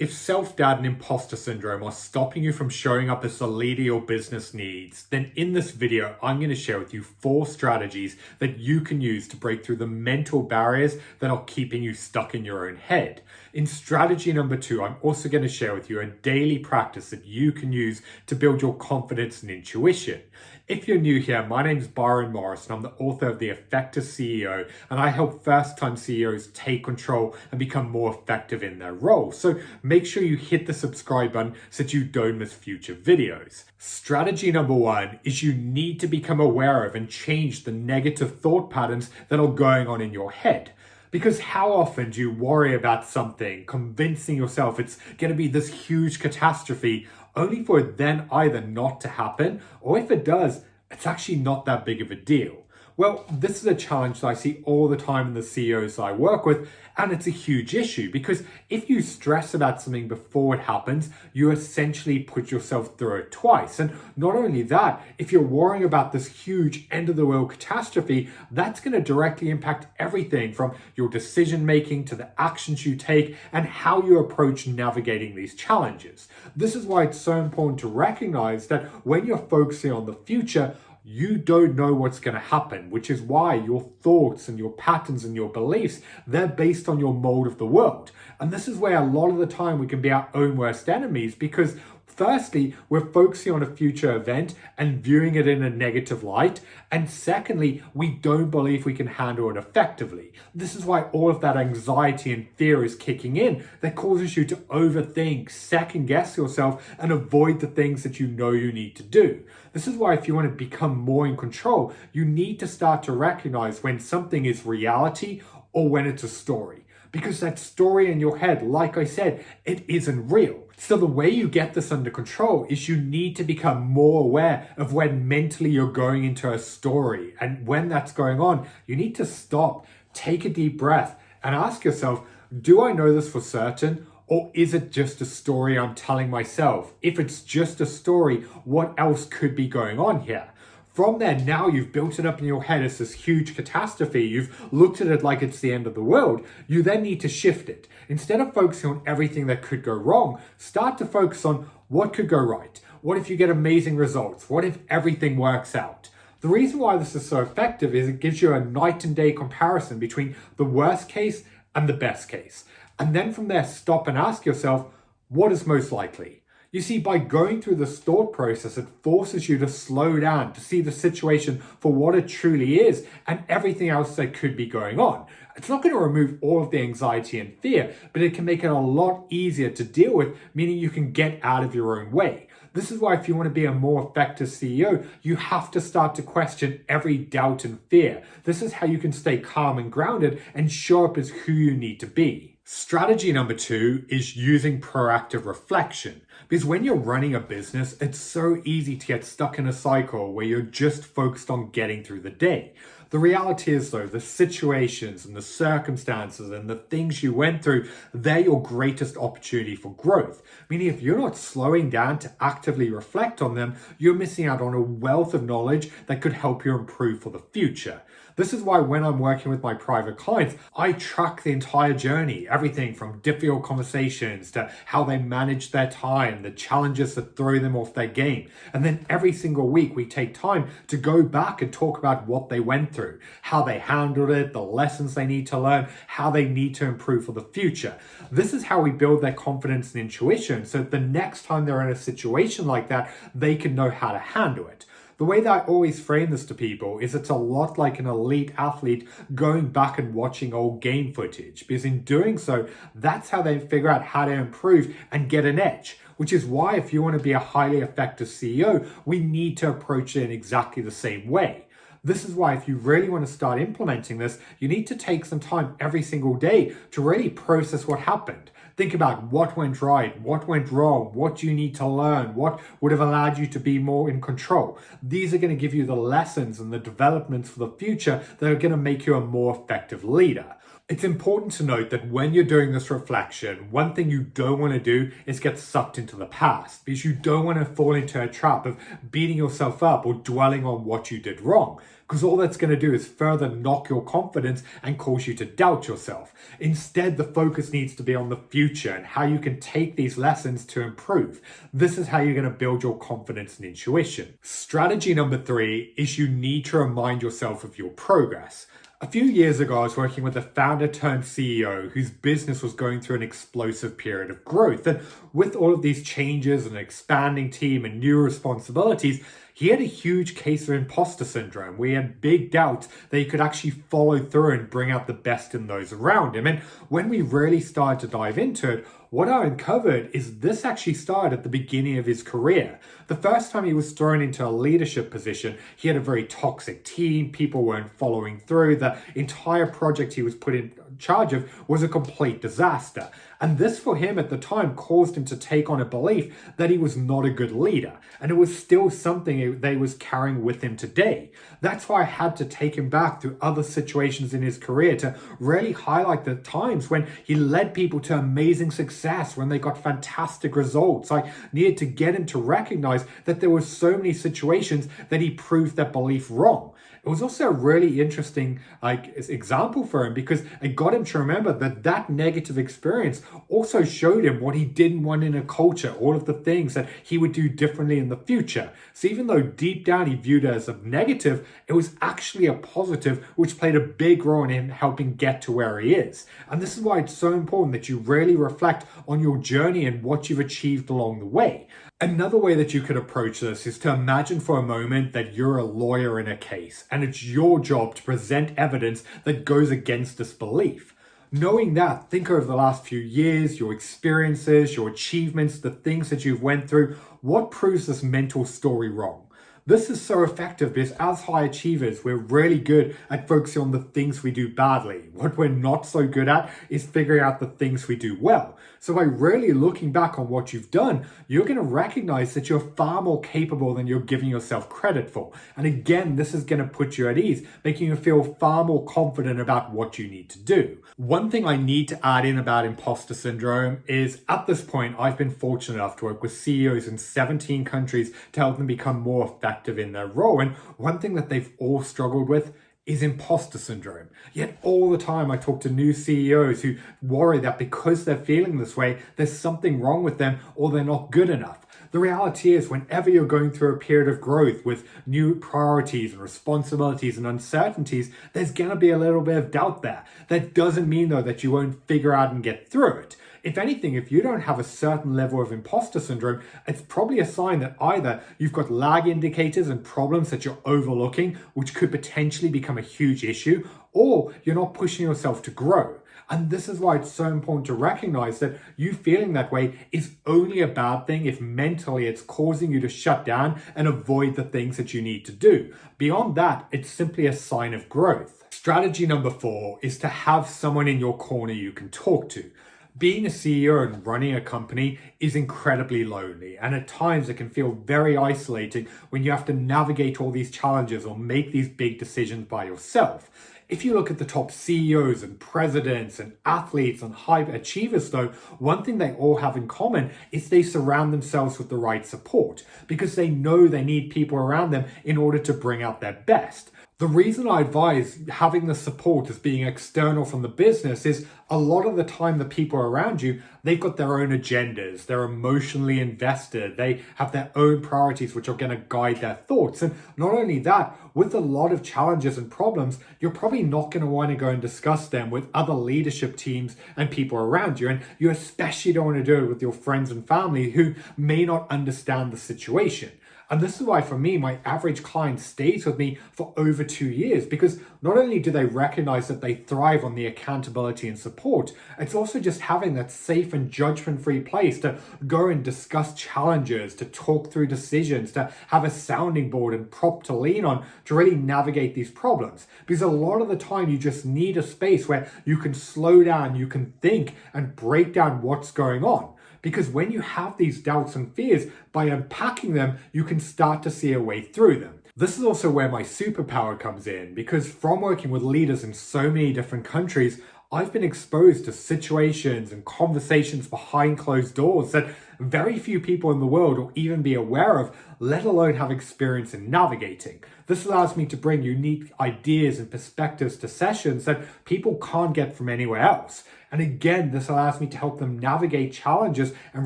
If self-doubt and imposter syndrome are stopping you from showing up as the leader your business needs, then in this video, I'm going to share with you 4 strategies that you can use to break through the mental barriers that are keeping you stuck in your own head. In strategy number 2, I'm also going to share with you a daily practice that you can use to build your confidence and intuition. If you're new here, my name is Byron Morrison. I'm the author of The Effective CEO, and I help first-time CEOs take control and become more effective in their role. So make sure you hit the subscribe button so that you don't miss future videos. Strategy number 1 is you need to become aware of and change the negative thought patterns that are going on in your head. Because how often do you worry about something, convincing yourself it's going to be this huge catastrophe, only for it then either not to happen, or if it does, it's actually not that big of a deal? Well, this is a challenge that I see all the time in the CEOs I work with, and it's a huge issue because if you stress about something before it happens, you essentially put yourself through it twice. And not only that, if you're worrying about this huge end-of-the-world catastrophe, that's going to directly impact everything from your decision making to the actions you take and how you approach navigating these challenges. This is why it's so important to recognize that when you're focusing on the future, you don't know what's going to happen, which is why your thoughts and your patterns and your beliefs, they're based on your mold of the world. And this is where a lot of the time we can be our own worst enemies because firstly, we're focusing on a future event and viewing it in a negative light. And secondly, we don't believe we can handle it effectively. This is why all of that anxiety and fear is kicking in that causes you to overthink, second guess yourself, and avoid the things that you know you need to do. This is why if you want to become more in control, you need to start to recognize when something is reality or when it's a story. Because that story in your head, like I said, it isn't real. So the way you get this under control is you need to become more aware of when mentally you're going into a story. And when that's going on, you need to stop, take a deep breath and ask yourself, do I know this for certain? Or is it just a story I'm telling myself? If it's just a story, what else could be going on here? From there, now you've built it up in your head as this huge catastrophe. You've looked at it like it's the end of the world. You then need to shift it. Instead of focusing on everything that could go wrong, start to focus on what could go right. What if you get amazing results? What if everything works out? The reason why this is so effective is it gives you a night and day comparison between the worst case and the best case. And then from there, stop and ask yourself, what is most likely? You see, by going through this thought process, it forces you to slow down, to see the situation for what it truly is and everything else that could be going on. It's not going to remove all of the anxiety and fear, but it can make it a lot easier to deal with, meaning you can get out of your own way. This is why if you want to be a more effective CEO, you have to start to question every doubt and fear. This is how you can stay calm and grounded and show up as who you need to be. Strategy number 2 is using proactive reflection. Because when you're running a business, it's so easy to get stuck in a cycle where you're just focused on getting through the day. The reality is though, the situations and the circumstances and the things you went through, they're your greatest opportunity for growth. Meaning if you're not slowing down to actively reflect on them, you're missing out on a wealth of knowledge that could help you improve for the future. This is why when I'm working with my private clients, I track the entire journey, everything from difficult conversations to how they manage their time, the challenges that throw them off their game. And then every single week we take time to go back and talk about what they went through, how they handled it, the lessons they need to learn, how they need to improve for the future. This is how we build their confidence and intuition so that the next time they're in a situation like that, they can know how to handle it. The way that I always frame this to people is it's a lot like an elite athlete going back and watching old game footage, because in doing so, that's how they figure out how to improve and get an edge, which is why if you want to be a highly effective CEO, we need to approach it in exactly the same way. This is why if you really want to start implementing this, you need to take some time every single day to really process what happened. Think about what went right, what went wrong, what do you need to learn, what would have allowed you to be more in control. These are going to give you the lessons and the developments for the future that are going to make you a more effective leader. It's important to note that when you're doing this reflection, one thing you don't want to do is get sucked into the past, because you don't want to fall into a trap of beating yourself up or dwelling on what you did wrong, because all that's going to do is further knock your confidence and cause you to doubt yourself. Instead, the focus needs to be on the future and how you can take these lessons to improve. This is how you're going to build your confidence and intuition. Strategy number 3 is you need to remind yourself of your progress. A few years ago, I was working with a founder turned CEO whose business was going through an explosive period of growth. And with all of these changes and an expanding team and new responsibilities, he had a huge case of imposter syndrome. We had big doubts that he could actually follow through and bring out the best in those around him. And when we really started to dive into it, what I uncovered is this actually started at the beginning of his career. The first time he was thrown into a leadership position, he had a very toxic team. People weren't following through. The entire project he was put in charge of was a complete disaster. And this for him at the time caused him to take on a belief that he was not a good leader. And it was still something that he was carrying with him today. That's why I had to take him back through other situations in his career to really highlight the times when he led people to amazing success, when they got fantastic results. I needed to get him to recognize that there were so many situations that he proved that belief wrong. It was also a really interesting example for him, because it got him to remember that negative experience also showed him what he didn't want in a culture, all of the things that he would do differently in the future. So even though deep down he viewed it as a negative, it was actually a positive, which played a big role in him helping get to where he is. And this is why it's so important that you really reflect on your journey and what you've achieved along the way. Another way that you could approach this is to imagine for a moment that you're a lawyer in a case, and it's your job to present evidence that goes against this belief. Knowing that, think over the last few years, your experiences, your achievements, the things that you've went through, what proves this mental story wrong? This is so effective because as high achievers, we're really good at focusing on the things we do badly. What we're not so good at is figuring out the things we do well. So by really looking back on what you've done, you're going to recognize that you're far more capable than you're giving yourself credit for. And again, this is going to put you at ease, making you feel far more confident about what you need to do. One thing I need to add in about imposter syndrome is at this point, I've been fortunate enough to work with CEOs in 17 countries to help them become more effective in their role. And one thing that they've all struggled with is imposter syndrome. Yet all the time I talk to new CEOs who worry that because they're feeling this way, there's something wrong with them or they're not good enough. The reality is, whenever you're going through a period of growth with new priorities and responsibilities and uncertainties, there's going to be a little bit of doubt there. That doesn't mean, though, that you won't figure out and get through it. If anything, if you don't have a certain level of imposter syndrome, it's probably a sign that either you've got lag indicators and problems that you're overlooking, which could potentially become a huge issue, or you're not pushing yourself to grow. And this is why it's so important to recognize that you feeling that way is only a bad thing if mentally it's causing you to shut down and avoid the things that you need to do. Beyond that, it's simply a sign of growth. Strategy number 4 is to have someone in your corner you can talk to. Being a CEO and running a company is incredibly lonely, and at times it can feel very isolating when you have to navigate all these challenges or make these big decisions by yourself. If you look at the top CEOs and presidents and athletes and high achievers though, one thing they all have in common is they surround themselves with the right support because they know they need people around them in order to bring out their best. The reason I advise having the support as being external from the business is a lot of the time the people around you, they've got their own agendas, they're emotionally invested, they have their own priorities which are going to guide their thoughts. And not only that, with a lot of challenges and problems, you're probably not going to want to go and discuss them with other leadership teams and people around you. And you especially don't want to do it with your friends and family who may not understand the situation. And this is why, for me, my average client stays with me for over 2 years, because not only do they recognize that they thrive on the accountability and support, it's also just having that safe and judgment-free place to go and discuss challenges, to talk through decisions, to have a sounding board and prop to lean on to really navigate these problems. Because a lot of the time you just need a space where you can slow down, you can think and break down what's going on. Because when you have these doubts and fears, by unpacking them, you can start to see a way through them. This is also where my superpower comes in, because from working with leaders in so many different countries, I've been exposed to situations and conversations behind closed doors that very few people in the world will even be aware of, let alone have experience in navigating. This allows me to bring unique ideas and perspectives to sessions that people can't get from anywhere else. And again, this allows me to help them navigate challenges and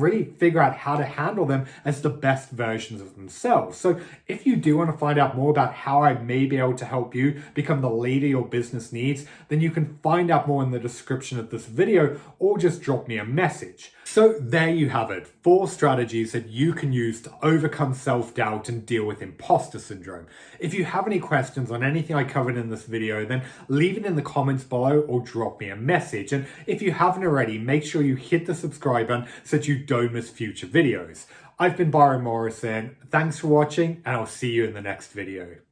really figure out how to handle them as the best versions of themselves. So if you do want to find out more about how I may be able to help you become the leader your business needs, then you can find out more in the description of this video or just drop me a message. So there you have it, 4 strategies that you can use to overcome self-doubt and deal with imposter syndrome. If you have any questions on anything I covered in this video, then leave it in the comments below or drop me a message. And if you haven't already, make sure you hit the subscribe button so that you don't miss future videos. I've been Byron Morrison. Thanks for watching, and I'll see you in the next video.